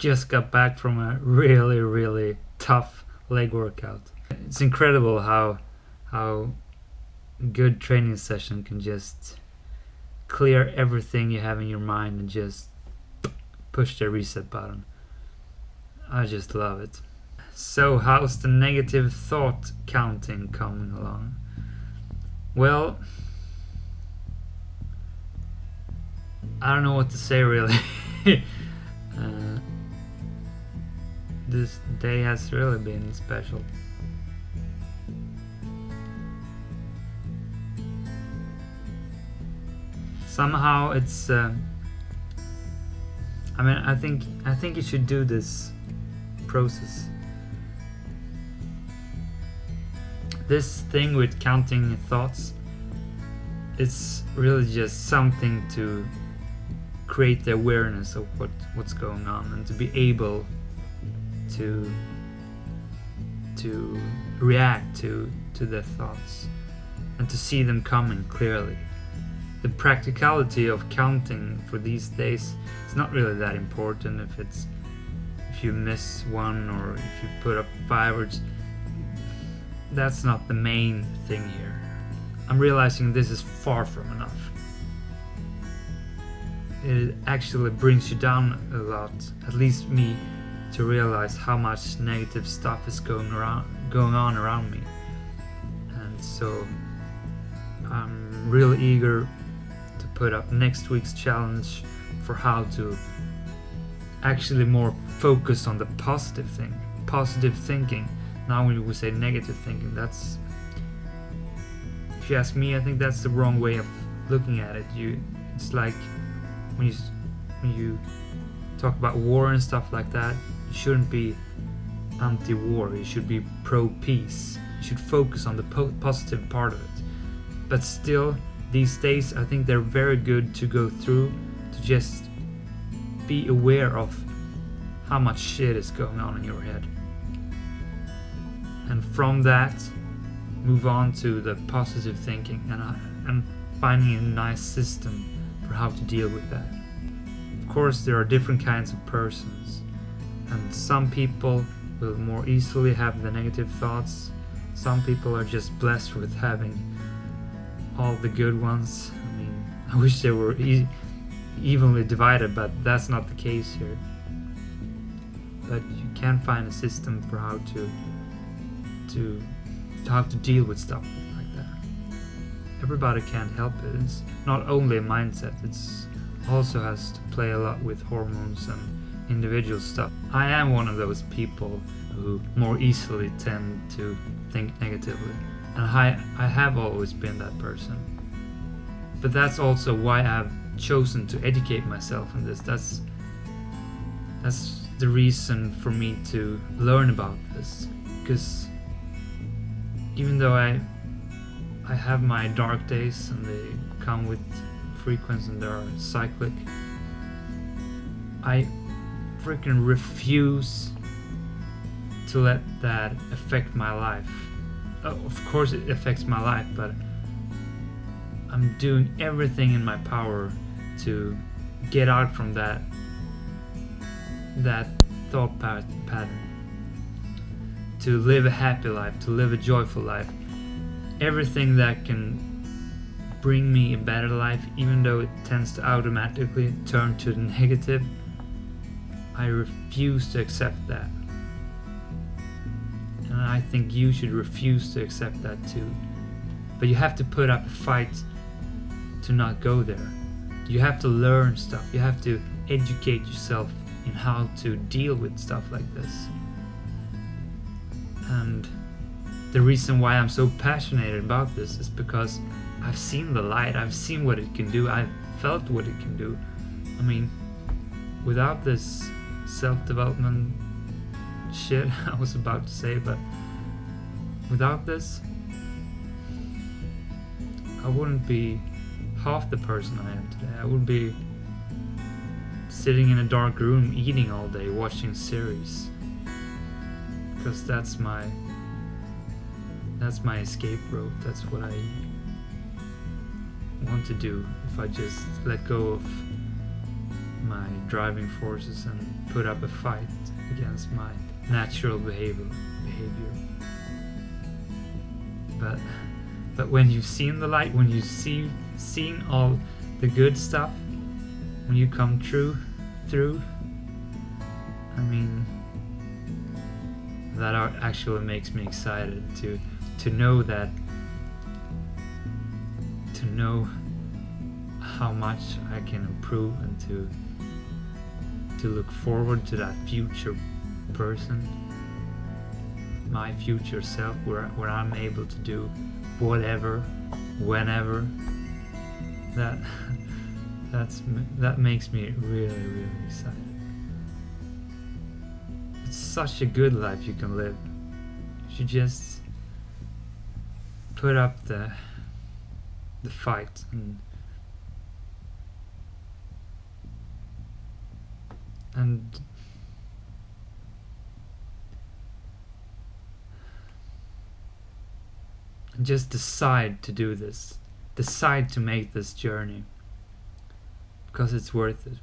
just got back from a really tough leg workout. It's incredible how good training session can just clear everything you have in your mind and just push the reset button. I just love it. So how's the negative thought counting coming along? Well, I don't know what to say really. This day has really been special. Somehow it's I think you should do this process. This thing with counting thoughts, it's really just something to create the awareness of what's going on and to be able to react to the thoughts and to see them coming clearly. The practicality of counting for these days is not really that important. If you miss one or if you put up 5 words, that's not the main thing here. I'm realizing this is far from enough. It actually brings you down a lot, at least me, to realize how much negative stuff is going on around me. And so I'm really eager to put up next week's challenge for how to actually more focus on the positive thinking. Now when we say negative thinking, that's, if you ask me, I think that's the wrong way of looking at it. It's like when you talk about war and stuff like that, you shouldn't be anti-war, you should be pro-peace. You should focus on the positive part of it. But still, these days, I think they're very good to go through, to just be aware of how much shit is going on in your head. And from that, move on to the positive thinking and finding a nice system for how to deal with that. Of course, there are different kinds of persons, and some people will more easily have the negative thoughts. Some people are just blessed with having all the good ones. I mean, I wish they were evenly divided, but that's not the case here. But you can find a system for how to deal with stuff like that. Everybody can't help it. It's not only a mindset, it's also has to play a lot with hormones and individual stuff. I am one of those people who more easily tend to think negatively, and I have always been that person. But that's also why I've chosen to educate myself in this. That's the reason for me to learn about this, because even though I have my dark days and they come with frequency and they are cyclic, I freaking refuse to let that affect my life. Of course it affects my life, but I'm doing everything in my power to get out from that thought pattern, to live a happy life, to live a joyful life. Everything that can bring me a better life, even though it tends to automatically turn to the negative, I refuse to accept that. And I think you should refuse to accept that too. But you have to put up a fight to not go there. You have to learn stuff. You have to educate yourself in how to deal with stuff like this. And the reason why I'm so passionate about this is because I've seen the light. I've seen what it can do. I've felt what it can do. I mean, without this self-development shit I was about to say, but without this, I wouldn't be half the person I am today. I would be sitting in a dark room eating all day, watching series, because that's my escape route. That's what I want to do if I just let go of my driving forces and put up a fight against my natural behavior. But when you've seen the light, when you've seen all the good stuff, when you come through, I mean, that actually makes me excited to know that, to know how much I can improve, and to look forward to that future person, my future self, where I'm able to do whatever, whenever. That makes me really, really excited. It's such a good life you can live. You should just put up the fight and just decide to do this. Decide to make this journey, because it's worth it.